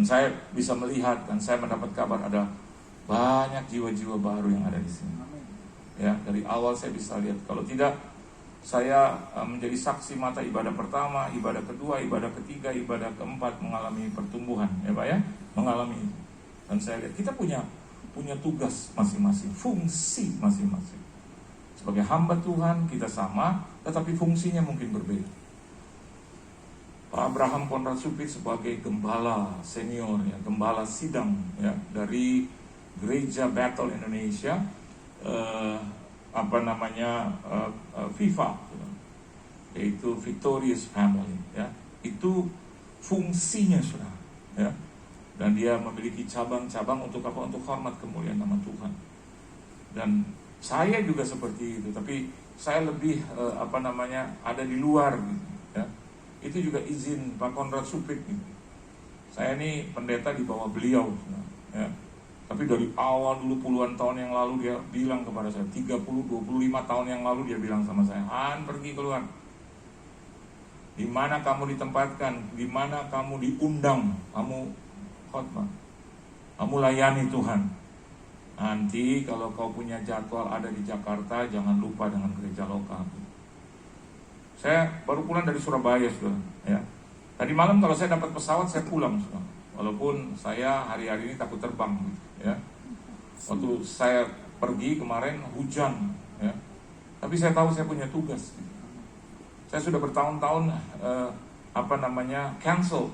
Dan saya bisa melihat dan saya mendapat kabar ada banyak jiwa-jiwa baru yang ada di sini. Ya, dari awal saya bisa lihat. Kalau tidak, saya menjadi saksi mata ibadah pertama, ibadah kedua, ibadah ketiga, ibadah keempat mengalami pertumbuhan, ya Pak ya, mengalami itu. Dan saya lihat kita punya tugas masing-masing, fungsi masing-masing. Sebagai hamba Tuhan kita sama, tetapi fungsinya mungkin berbeda. Pak Abraham Konrad Supit sebagai gembala senior, ya, gembala sidang, ya, dari Gereja Battle Indonesia, FIFA, yaitu Victorious Family, ya, itu fungsinya sudah, ya, dan dia memiliki cabang-cabang untuk apa? Untuk hormat kemuliaan nama Tuhan. Dan saya juga seperti itu, tapi saya lebih ada di luar, gitu, ya. Itu juga izin Pak Konrad Supit, gitu. Saya ini pendeta di bawah beliau, ya. Tapi dari awal dulu puluhan tahun yang lalu dia bilang kepada saya, 25 tahun yang lalu dia bilang sama saya, Han, pergi keluar. Di mana kamu ditempatkan, di mana kamu diundang, kamu khotbah, kamu layani Tuhan. Nanti kalau kau punya jadwal ada di Jakarta, jangan lupa dengan gereja lokal. Saya baru pulang dari Surabaya, sudah, ya. Tadi malam kalau saya dapat pesawat saya pulang, sudah. Walaupun saya hari-hari ini takut terbang, ya. Waktu saya pergi kemarin hujan, ya. Tapi saya tahu saya punya tugas. Saya sudah bertahun-tahun cancel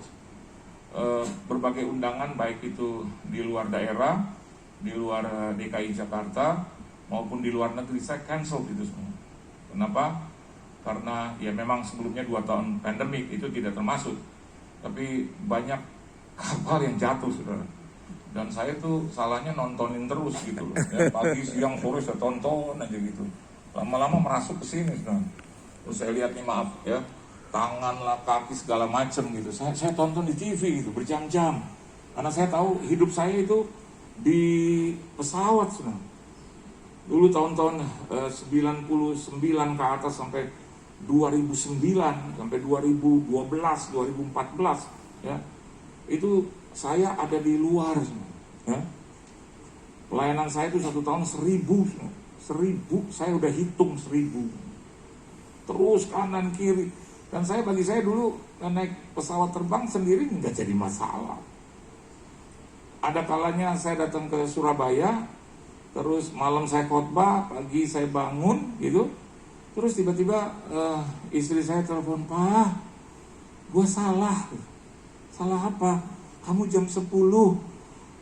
berbagai undangan, baik itu di luar daerah, di luar DKI Jakarta maupun di luar negeri, saya cancel itu semua. Kenapa? Karena ya memang sebelumnya 2 tahun pandemik itu tidak termasuk, tapi banyak kapal yang jatuh, saudara. Dan saya tuh salahnya nontonin terus gitu loh, ya, pagi, siang, sore saya tonton aja gitu. Lama-lama merasuk ke sini, saudara. Terus saya lihat nih, maaf ya, tangan lah, kaki segala macam gitu. Saya tonton di TV gitu berjam-jam. Karena saya tahu hidup saya itu di pesawat, saudara. Dulu tahun-tahun 99 ke atas sampai 2009 sampai 2012, 2014, ya. Itu saya ada di luar, ya. Pelayanan saya itu 1 tahun 1000, saya udah hitung 1000. Terus kanan kiri. Dan bagi saya dulu naik pesawat terbang sendiri nggak jadi masalah. Ada kalanya saya datang ke Surabaya, terus malam saya khotbah, pagi saya bangun gitu. Terus tiba-tiba istri saya telepon, "Pak, gue salah." "Salah apa?" "Kamu jam 10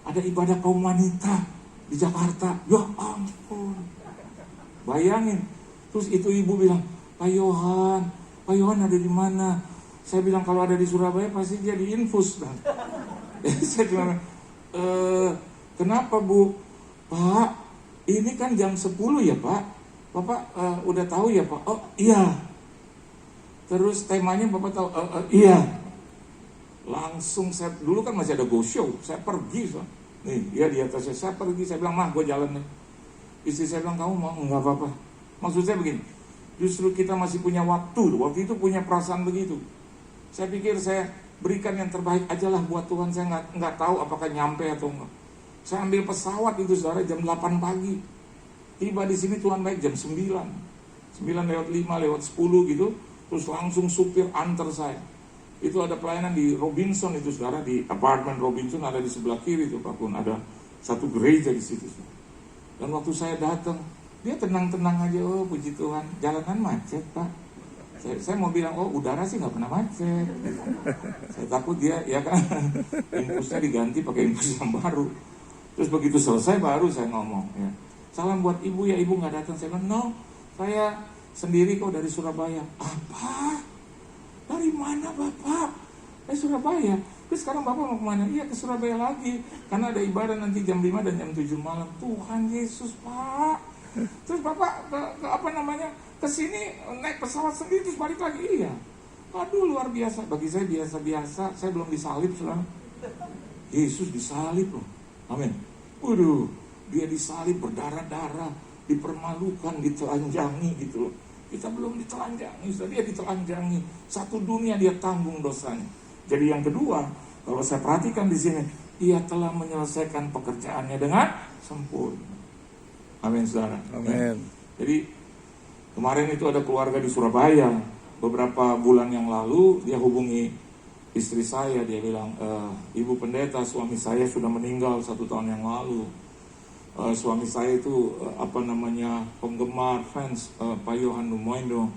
ada ibadah kaum wanita di Jakarta." Ya ampun, bayangin. Terus itu ibu bilang, Pak Yohan ada di mana?" Saya bilang kalau ada di Surabaya pasti dia diinfus. Saya bilang, "Kenapa Bu?" "Pak, ini kan jam 10 ya Pak. Bapak udah tahu ya Pak?" "Oh iya." "Terus temanya Bapak tahu?" Iya." Langsung saya, dulu kan masih ada Go Show, saya pergi, nih dia di atasnya, saya pergi, saya bilang, "Mah, gue jalan nih." Istri saya bilang, "Kamu mau?" "Enggak apa-apa." Maksud saya begini, justru kita masih punya waktu itu punya perasaan begitu. Saya pikir saya berikan yang terbaik aja lah buat Tuhan. Saya nggak tahu apakah nyampe atau enggak. Saya ambil pesawat itu, saudara, jam 8 pagi. Tiba di sini Tuhan baik jam 9 lewat 5, lewat 10 gitu. Terus langsung supir antar saya. Itu ada pelayanan di Robinson itu, saudara, di apartemen Robinson, ada di sebelah kiri itu Pak Kun, ada satu gereja di situ. Dan waktu saya datang, dia tenang-tenang aja. "Oh puji Tuhan, jalanan macet Pak." Saya mau bilang, "Oh udara sih nggak pernah macet." Saya takut dia, ya kan, infusnya diganti pakai infus yang baru. Terus begitu selesai baru saya ngomong, ya, "Salam buat ibu ya, ibu nggak datang." Saya bilang, "No, saya sendiri kok dari Surabaya." "Apa? Dari mana Bapak?" Surabaya." "Terus sekarang Bapak mau kemana?" "Iya ke Surabaya lagi, karena ada ibadah nanti jam 5 dan jam 7 malam." Tuhan Yesus Pak. Terus Bapak ke sini naik pesawat sendiri terus balik lagi? "Iya." Aduh luar biasa. Bagi saya biasa-biasa, saya belum disalib, saudara. Yesus disalib loh. Amin. Waduh, dia disalib berdarah-darah, dipermalukan, ditelanjangi gitu loh. Kita belum ditelanjangi, dia ditelanjangi. Satu dunia dia tanggung dosanya. Jadi yang kedua, Kalau saya perhatikan di sini, ia telah menyelesaikan pekerjaannya dengan sempurna. Amin, saudara. Amin. Jadi kemarin itu ada keluarga di Surabaya. Beberapa bulan yang lalu dia hubungi istri saya. Dia bilang, Ibu pendeta, suami saya sudah meninggal 1 tahun yang lalu. Suami saya itu penggemar fans Pak Yohan Dumoindo.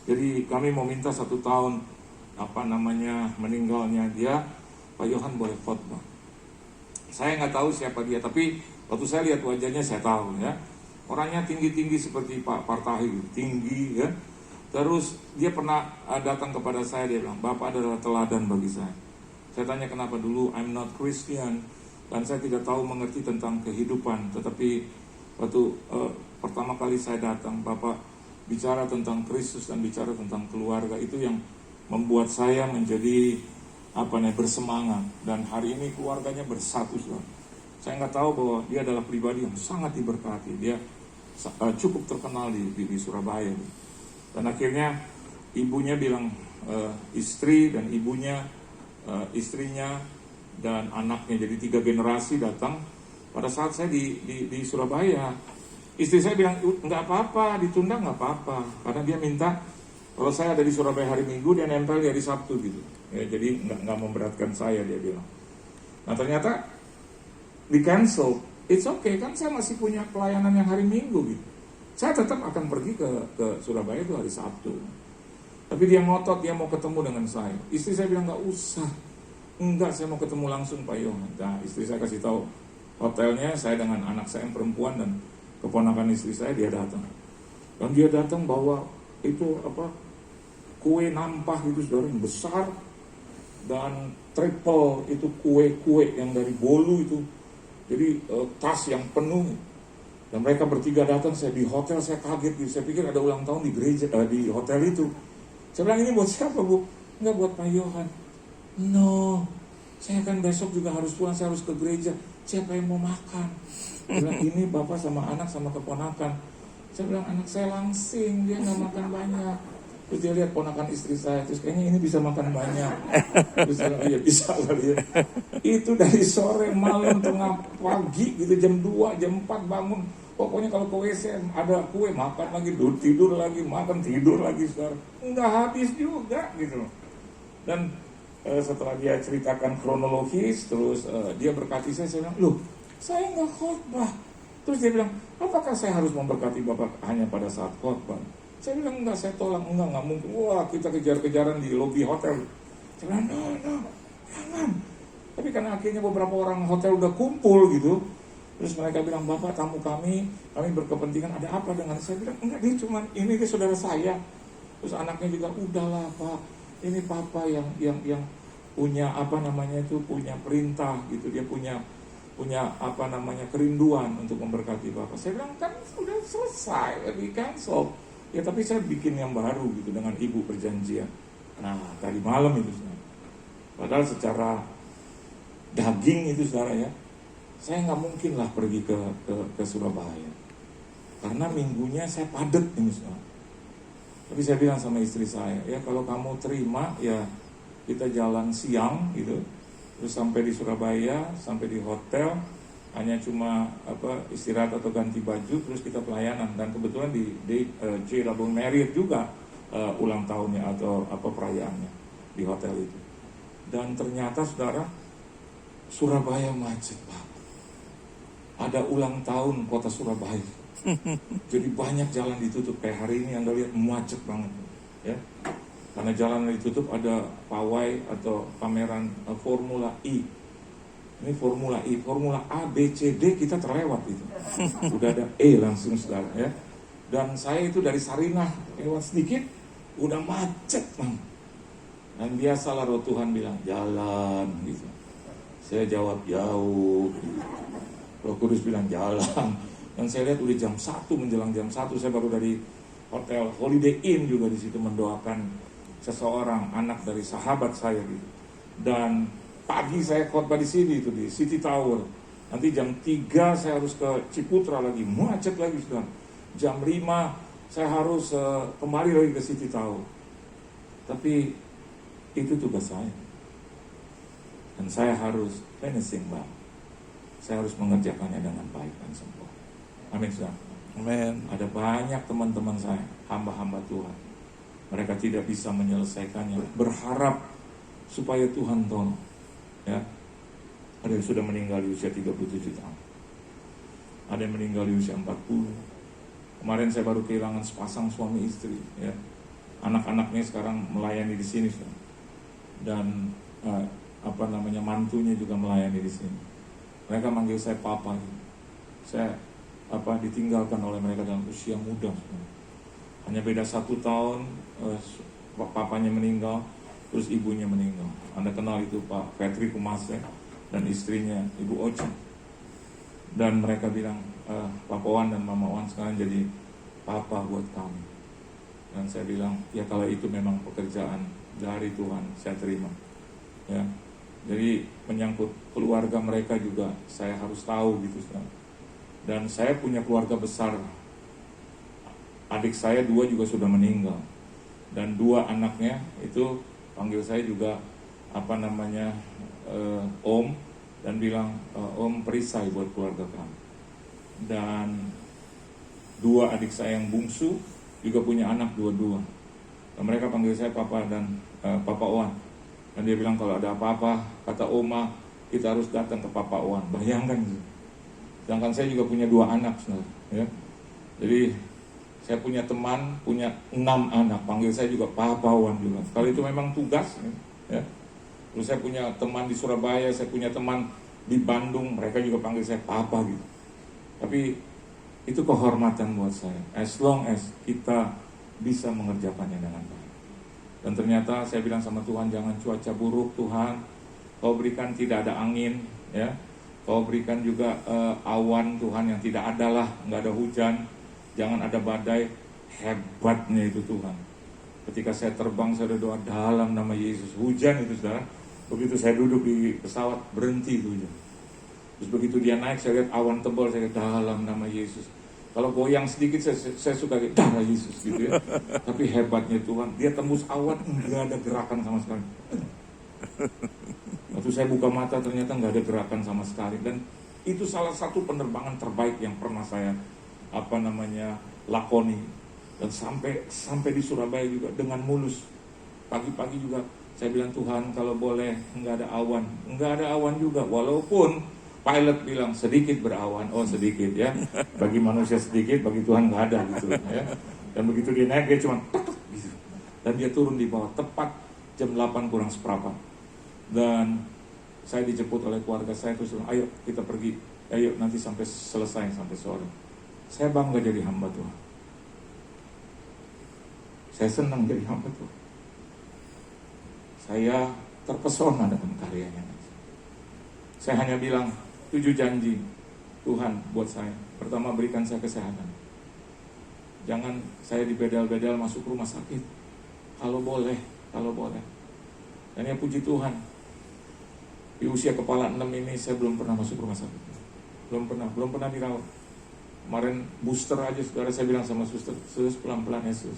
Jadi kami mau minta 1 tahun meninggalnya dia, Pak Yohan boleh khotbah. Saya nggak tahu siapa dia, tapi waktu saya lihat wajahnya saya tahu ya. Orangnya tinggi-tinggi seperti Pak Partahi, tinggi ya. Terus dia pernah datang kepada saya, dia bilang, Bapak adalah teladan bagi saya. Saya tanya kenapa dulu, I'm not Christian, dan saya tidak tahu mengerti tentang kehidupan. Tetapi waktu pertama kali saya datang, Bapak bicara tentang Kristus dan bicara tentang keluarga, itu yang membuat saya menjadi bersemangat. Dan hari ini keluarganya bersatu. Saya nggak tahu bahwa dia adalah pribadi yang sangat diberkati. Dia cukup terkenal di Surabaya. Dan akhirnya ibunya bilang, istri dan ibunya, istrinya dan anaknya, jadi 3 generasi datang. Pada saat saya di Surabaya, istri saya bilang, nggak apa-apa, ditunda nggak apa-apa, karena dia minta kalau saya ada di Surabaya hari Minggu, dia nempel di hari Sabtu gitu. Ya, jadi nggak memberatkan saya, dia bilang. Nah ternyata di cancel. It's okay, kan saya masih punya pelayanan yang hari Minggu gitu. Saya tetap akan pergi ke Surabaya itu hari Sabtu. Tapi dia ngotot, dia mau ketemu dengan saya. Istri saya bilang nggak usah. Enggak, saya mau ketemu langsung Pak Yohan. Nah, istri saya kasih tahu hotelnya, saya dengan anak saya yang perempuan dan keponakan istri saya, dia datang. Dan dia datang bawa itu kue nampah itu saudara yang besar, dan triple itu kue-kue yang dari Bolu itu. Jadi tas yang penuh. Dan mereka bertiga datang, saya di hotel, saya kaget gitu. Saya pikir ada ulang tahun di gereja, di hotel itu. Saya bilang, ini buat siapa Bu? Enggak, buat Pak Yohan. No, saya kan besok juga harus pulang, saya harus ke gereja. Siapa yang mau makan? Saya bilang, ini Bapak sama anak sama keponakan. Saya bilang, anak saya langsing, dia nggak makan banyak. Terus dia lihat ponakan istri saya, terus kayaknya ini bisa makan banyak. Terus saya bilang, iya bisa kali ya. Itu dari sore, malam, tengah pagi gitu, jam 2, jam 4 bangun. Pokoknya kalau ke WC ada kue, makan lagi, tidur lagi, makan, tidur lagi. Nggak habis juga gitu. Dan setelah dia ceritakan kronologis, terus dia berkati saya bilang, loh saya nggak khotbah. Terus dia bilang, apakah saya harus memberkati Bapak hanya pada saat khotbah? Saya bilang, enggak, saya tolak, enggak mungkin. Wah, kita kejar-kejaran di lobi hotel. Saya bilang, no, jangan. Tapi karena akhirnya beberapa orang hotel udah kumpul gitu, terus mereka bilang, Bapak tamu kami berkepentingan, ada apa dengan saya? Bilang, enggak, ini saudara saya. Terus anaknya juga, udahlah Pak, ini Papa yang punya punya perintah gitu, dia punya kerinduan untuk memberkati Bapak. Saya bilang, kan sudah selesai, di cancel. Ya tapi saya bikin yang baru gitu dengan ibu perjanjian. Nah tadi malam itu saudara. Padahal secara daging itu saudara ya, saya nggak mungkin lah pergi ke Surabaya. Karena minggunya saya padat ini saudara. Tapi saya bilang sama istri saya, ya kalau kamu terima ya kita jalan siang gitu. Terus sampai di Surabaya, sampai di hotel, hanya cuma istirahat atau ganti baju, terus kita pelayanan. Dan kebetulan di J. Rabung Marriott juga ulang tahunnya atau perayaannya di hotel itu. Dan ternyata saudara, Surabaya macet Pak. Ada ulang tahun kota Surabaya. Jadi banyak jalan ditutup, kayak hari ini Anda lihat macet banget ya. Karena jalan ditutup, ada pawai atau pameran Formula E. Ini Formula E, Formula A, B, C, D kita terlewat itu. Udah ada E langsung saudara ya. Dan saya itu dari Sarinah lewat sedikit udah macet Bang. Dan biasalah roh Tuhan bilang jalan gitu. Saya jawab jauh gitu. Roh Kudus bilang jalan. Dan saya lihat udah jam 1, menjelang jam 1 saya baru dari hotel Holiday Inn juga di situ mendoakan seseorang, anak dari sahabat saya gitu. Dan pagi saya khotbah di sini itu di City Tower. Nanti jam 3 saya harus ke Ciputra lagi, macet lagi sudah. Jam 5 saya harus kembali lagi ke City Tower. Tapi itu tugas saya. Dan saya harus finishing well. Saya harus mengerjakannya dengan baik dan sempurna. Amin, saudara. Amin. Ada banyak teman-teman saya, hamba-hamba Tuhan. Mereka tidak bisa menyelesaikannya, berharap supaya Tuhan tolong. Ya. Ada yang sudah meninggal di usia 37 tahun. Ada yang meninggal di usia 40. Kemarin saya baru kehilangan sepasang suami istri. Ya. Anak-anaknya sekarang melayani di sini. Dan mantunya juga melayani di sini. Mereka manggil saya papa. Saya ditinggalkan oleh mereka dalam usia muda. Hanya beda 1 tahun, papanya meninggal, terus ibunya meninggal. Anda kenal itu Pak Petri Kumase dan istrinya Ibu Ocha. Dan mereka bilang, Papa Wan dan Mama Wan sekarang jadi papa buat kami. Dan saya bilang, ya kalau itu memang pekerjaan dari Tuhan, saya terima. Ya, jadi menyangkut keluarga mereka juga saya harus tahu gitu. Dan saya punya keluarga besar. Adik saya 2 juga sudah meninggal. Dan 2 anaknya itu panggil saya juga Om, dan bilang Om perisai buat keluarga kami. Dan 2 adik saya yang bungsu juga punya anak 2. Dan mereka panggil saya Papa dan Papa Wan. Dan dia bilang kalau ada apa-apa, kata Oma, kita harus datang ke Papa Wan. Bayangkan, sedangkan saya juga punya 2 anak, ya. Jadi saya punya teman, punya 6 anak, panggil saya juga Papa Wan juga. Kalau itu memang tugas, ya. Terus saya punya teman di Surabaya, saya punya teman di Bandung, mereka juga panggil saya Papa gitu. Tapi itu kehormatan buat saya, as long as kita bisa mengerjakannya dengan baik. Dan ternyata saya bilang sama Tuhan, jangan cuaca buruk Tuhan, Kau berikan tidak ada angin, ya. Kau berikan juga awan Tuhan yang tidak ada lah, nggak ada hujan, jangan ada badai. Hebatnya itu Tuhan. Ketika saya terbang, saya doa dalam nama Yesus, hujan itu saudara. Begitu saya duduk di pesawat, berhenti itu hujan. Terus begitu dia naik, saya lihat awan tebal, saya lihat dalam nama Yesus. Kalau goyang sedikit saya suka darah Yesus gitu ya. Tapi hebatnya Tuhan, dia tembus awan, nggak ada gerakan sama sekali. Waktu saya buka mata ternyata nggak ada gerakan sama sekali. Dan itu salah satu penerbangan terbaik yang pernah saya lakoni. Dan sampai di Surabaya juga dengan mulus. Pagi-pagi juga saya bilang, Tuhan kalau boleh nggak ada awan juga, walaupun pilot bilang sedikit berawan, sedikit ya. Bagi manusia sedikit, bagi Tuhan nggak ada gitu ya. Dan begitu dia naik, dia cuma gitu. Dan dia turun di bawah tepat jam 8 kurang seperempat. Dan saya dijemput oleh keluarga saya, terus bilang, ayo kita pergi, ayo nanti sampai selesai, sampai sore. Saya bangga jadi hamba Tuhan. Saya senang jadi hamba Tuhan. Saya terpesona dengan karyanya. Saya hanya bilang 7 janji Tuhan buat saya. Pertama, berikan saya kesehatan. Jangan saya dibedal-bedal masuk rumah sakit. Kalau boleh. Dan ya puji Tuhan, di usia kepala 6 ini saya belum pernah masuk rumah sakit. Belum pernah dirawat. Kemarin booster aja saudara, saya bilang sama suster, sus pelan-pelan ya sus.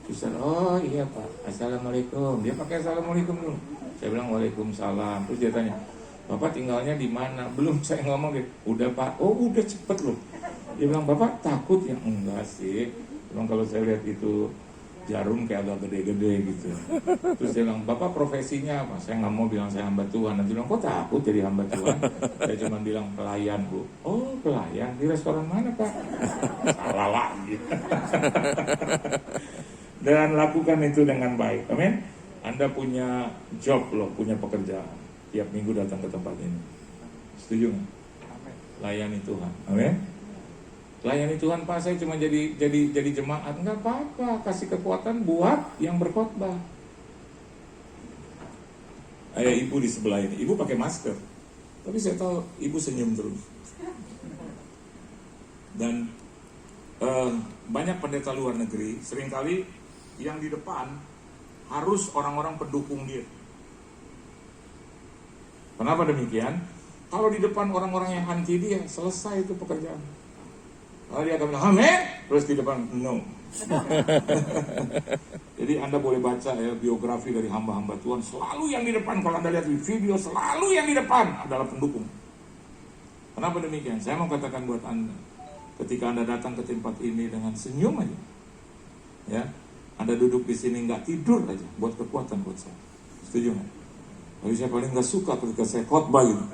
Suster, oh iya Pak, assalamualaikum. Dia pakai assalamualaikum dulu. Saya bilang waalaikumsalam. Terus dia tanya, Bapak tinggalnya di mana? Belum saya ngomong dia, udah Pak. Oh udah cepet loh. Dia bilang, Bapak takut ya? Enggak sih. Memang kalau saya lihat itu jarum kayak agak gede-gede gitu. Terus dia bilang, Bapak profesinya apa? Saya nggak mau bilang saya hamba Tuhan. Nanti bilang, kok takut jadi hamba Tuhan? Saya cuma bilang pelayan Bu. Oh pelayan, di restoran mana Pak? Salah lagi. Dan lakukan itu dengan baik. Amin. Anda punya job loh, punya pekerjaan. Tiap minggu datang ke tempat ini. Setuju nggak? Layani Tuhan. Amin. Layani Tuhan Pak, saya cuma jadi jemaat. Enggak apa-apa, kasih kekuatan buat yang berkhotbah. Ayah ibu di sebelah ini, ibu pakai masker, tapi saya tahu ibu senyum terus. Dan banyak pendeta luar negeri, seringkali yang di depan harus orang-orang pendukung dia. Kenapa demikian? Kalau di depan orang-orang yang anti dia, selesai itu pekerjaan. Kalau dia akan bilang, amin, terus di depan, no, Jadi Anda boleh baca ya biografi dari hamba-hamba Tuhan, selalu yang di depan. Kalau Anda lihat di video, selalu yang di depan adalah pendukung. Kenapa demikian? Saya mau katakan buat Anda, ketika Anda datang ke tempat ini dengan senyum aja, ya, Anda duduk di sini nggak tidur aja, buat kekuatan buat saya. Setuju nggak? Tapi saya paling nggak suka ketika saya khotbah gitu,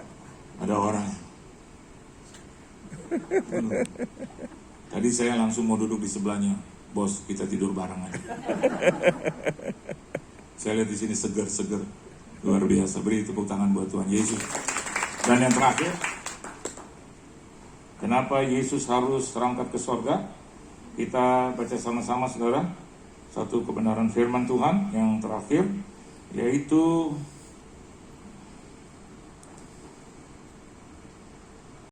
ada orang. Tadi saya langsung mau duduk di sebelahnya, bos, kita tidur bareng aja. Saya lihat di sini seger-seger, luar biasa. Beri tepuk tangan buat Tuhan Yesus. Dan yang terakhir, kenapa Yesus harus terangkat ke sorga? Kita baca sama-sama, saudara, satu kebenaran firman Tuhan yang terakhir, yaitu